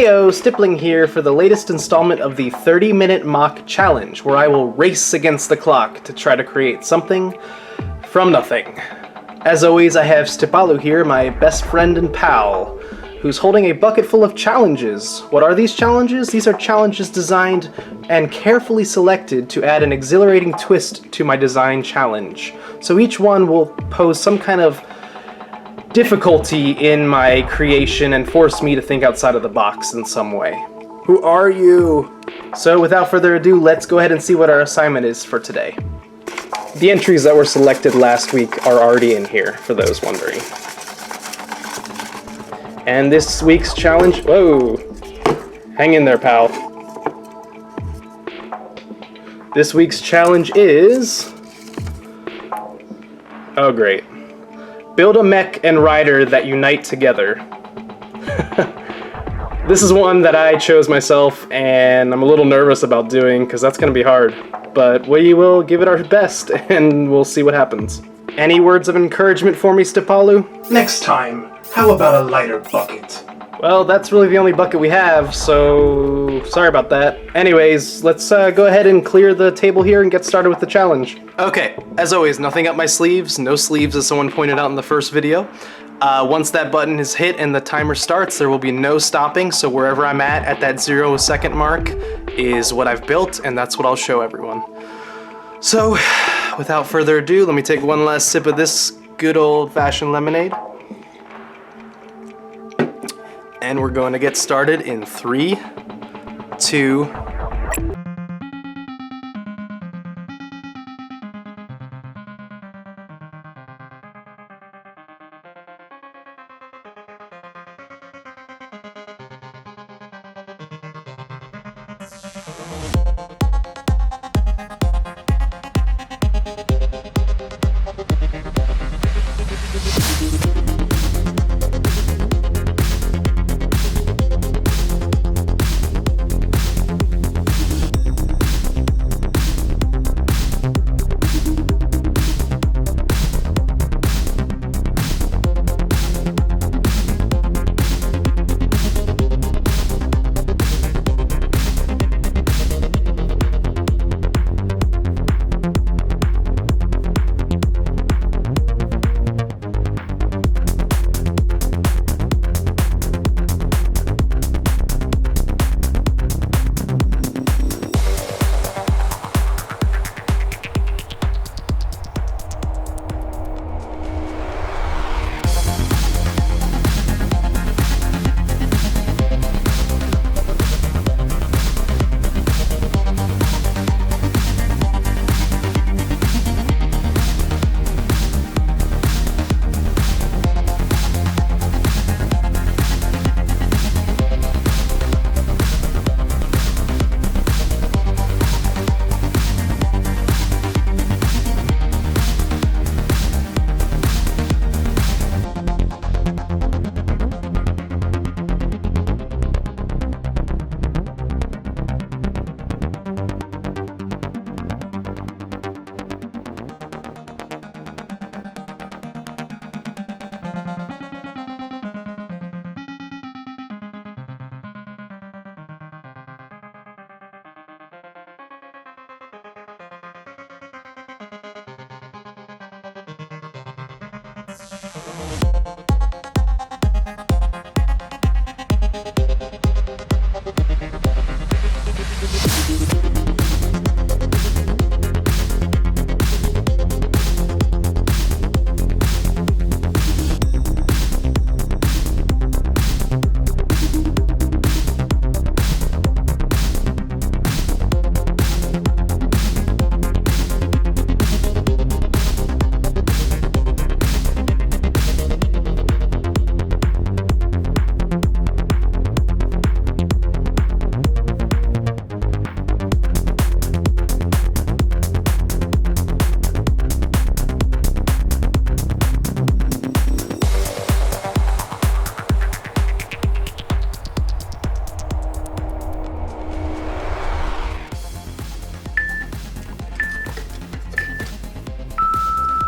Heyo, Stippling here for the latest installment of the 30-minute mock challenge, where I will race against the clock to try to create something from nothing. As always, I have Stipalu here, my best friend and pal, who's holding a bucket full of challenges. What are these challenges? These are challenges designed and carefully selected to add an exhilarating twist to my design challenge. So each one will pose some kind of difficulty in my creation and force me to think outside of the box in some way. Who are you? So without further ado, let's go ahead and see what our assignment is for today. The entries that were selected last week are already in here, for those wondering. And this week's challenge... Whoa! Hang in there, pal. This week's challenge is... Oh, great. Build a mech and rider that unite together. This is one that I chose myself, and I'm a little nervous about doing, because that's going to be hard. But we will give it our best, and we'll see what happens. Any words of encouragement for me, Stipalu? Next time, how about a lighter bucket? Well, that's really the only bucket we have, so sorry about that. Anyways, let's go ahead and clear the table here and get started with the challenge. Okay, as always, nothing up my sleeves. No sleeves, as someone pointed out in the first video. Once that button is hit and the timer starts, there will be no stopping, so wherever I'm at that 0 second mark is what I've built, and that's what I'll show everyone. So, without further ado, let me take one last sip of this good old-fashioned lemonade. And we're going to get started in 3, 2,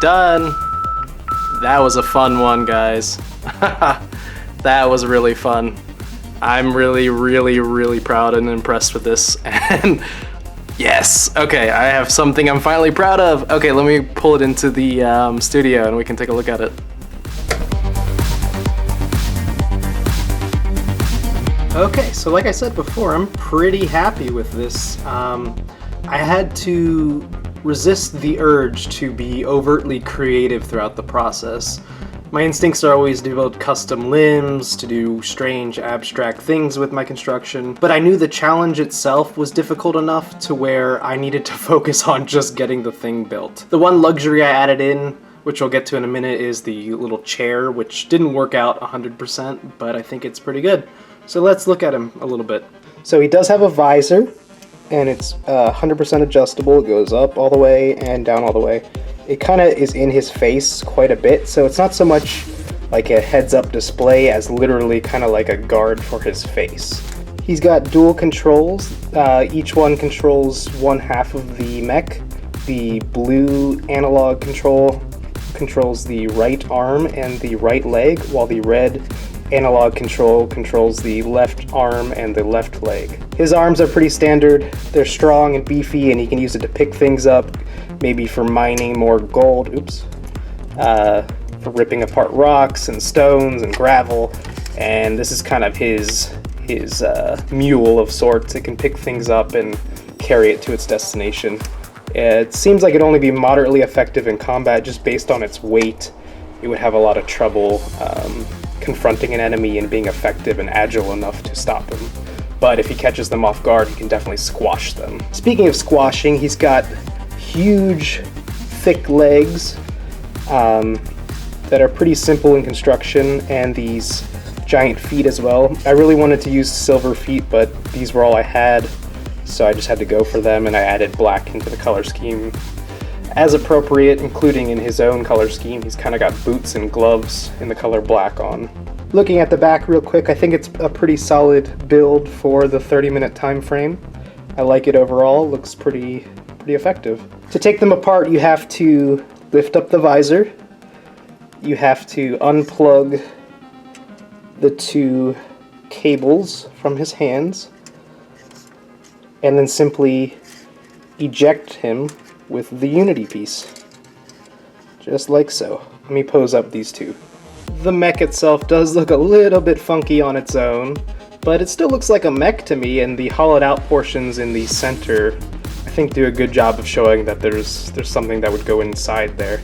done. That was a fun one, guys. That was really fun. I'm really proud and impressed with this. And yes, okay, I have something I'm finally proud of. Okay, let me pull it into the studio and we can take a look at it. Okay, so like I said before, I'm pretty happy with this. I had to resist the urge to be overtly creative throughout the process. My instincts are always to build custom limbs, to do strange abstract things with my construction, but I knew the challenge itself was difficult enough to where I needed to focus on just getting the thing built. The one luxury I added in, which we'll get to in a minute, is the little chair, which didn't work out 100%, but I think it's pretty good. So let's look at him a little bit. So he does have a visor, and it's 100% adjustable. It goes up all the way and down all the way. It kind of is in his face quite a bit, so it's not so much like a heads-up display as literally kind of like a guard for his face. He's got dual controls. Each one controls one half of the mech. The blue analog control controls the right arm and the right leg, while the red analog control controls the left arm and the left leg. His arms are pretty standard. They're strong and beefy, and he can use it to pick things up, maybe for mining more gold, for ripping apart rocks and stones and gravel. And this is kind of his mule of sorts. It can pick things up and carry it to its destination. It seems like it'd only be moderately effective in combat just based on its weight. It would have a lot of trouble confronting an enemy and being effective and agile enough to stop him. But if he catches them off guard, he can definitely squash them. Speaking of squashing, he's got huge, thick legs that are pretty simple in construction, and these giant feet as well. I really wanted to use silver feet, but these were all I had, so I just had to go for them, and I added black into the color scheme as appropriate, including in his own color scheme. He's kind of got boots and gloves in the color black on. Looking at the back real quick, I think it's a pretty solid build for the 30-minute time frame. I like it overall. Looks pretty effective. To take them apart, you have to lift up the visor. You have to unplug the two cables from his hands, and then simply eject him with the Unity piece. Just like so. Let me pose up these two. The mech itself does look a little bit funky on its own, but it still looks like a mech to me, and the hollowed out portions in the center I think do a good job of showing that there's something that would go inside there.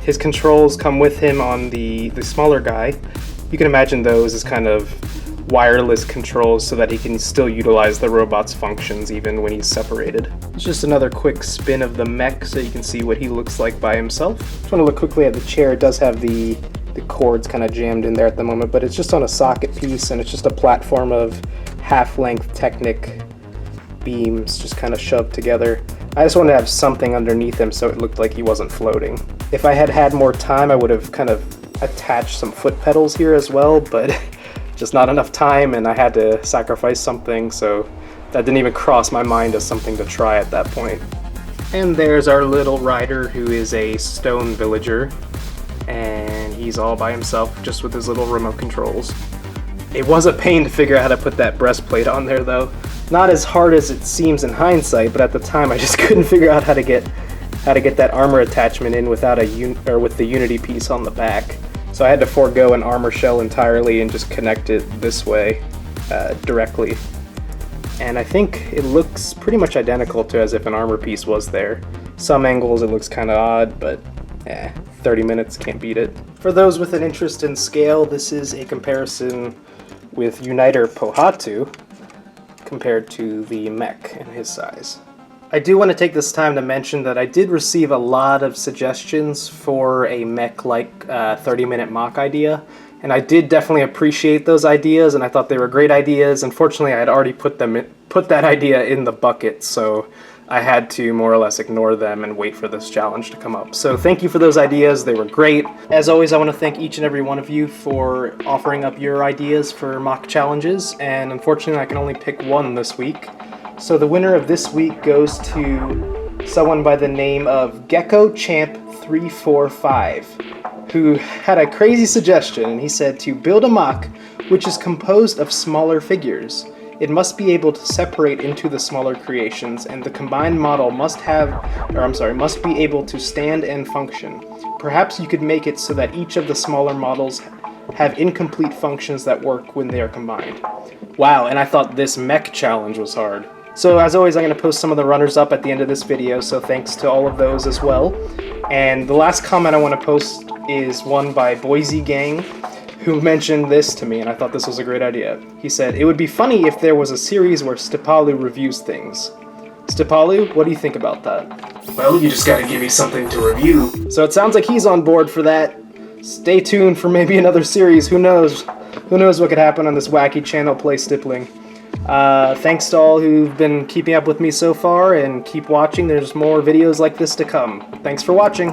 His controls come with him on the smaller guy. You can imagine those as kind of wireless controls so that he can still utilize the robot's functions even when he's separated. It's just another quick spin of the mech so you can see what he looks like by himself. Just want to look quickly at the chair. It does have the cords kind of jammed in there at the moment, but it's just on a socket piece, and it's just a platform of half-length Technic beams just kind of shoved together. I just wanted to have something underneath him so it looked like he wasn't floating. If I had had more time, I would have kind of attached some foot pedals here as well, but just not enough time, and I had to sacrifice something, so that didn't even cross my mind as something to try at that point. And there's our little rider, who is a stone villager, and he's all by himself just with his little remote controls. It was a pain to figure out how to put that breastplate on there though. Not as hard as it seems in hindsight, but at the time I just couldn't figure out how to get that armor attachment in without with the Unity piece on the back. So I had to forego an armor shell entirely and just connect it this way directly. And I think it looks pretty much identical to as if an armor piece was there. Some angles it looks kind of odd, but 30 minutes, can't beat it. For those with an interest in scale, this is a comparison with Uniter Pohatu compared to the mech and his size. I do want to take this time to mention that I did receive a lot of suggestions for a mech-like 30-minute mock idea, and I did definitely appreciate those ideas, and I thought they were great ideas. Unfortunately, I had already put that idea in the bucket, so I had to more or less ignore them and wait for this challenge to come up. So thank you for those ideas, they were great. As always, I want to thank each and every one of you for offering up your ideas for mock challenges, and unfortunately I can only pick one this week. So the winner of this week goes to someone by the name of Gecko Champ 345, who had a crazy suggestion, and he said to build a mock which is composed of smaller figures. It must be able to separate into the smaller creations, and the combined model must be able to stand and function. Perhaps you could make it so that each of the smaller models have incomplete functions that work when they are combined. Wow, and I thought this mech challenge was hard. So as always, I'm going to post some of the runners up at the end of this video, so thanks to all of those as well. And the last comment I want to post is one by Boise Gang, who mentioned this to me, and I thought this was a great idea. He said, "It would be funny if there was a series where Stippling reviews things." Stippling, what do you think about that? Well, you just gotta give me something to review. So it sounds like he's on board for that. Stay tuned for maybe another series. Who knows? Who knows what could happen on this wacky channel, Play Stippling. Thanks to all who've been keeping up with me so far, and keep watching. There's more videos like this to come. Thanks for watching.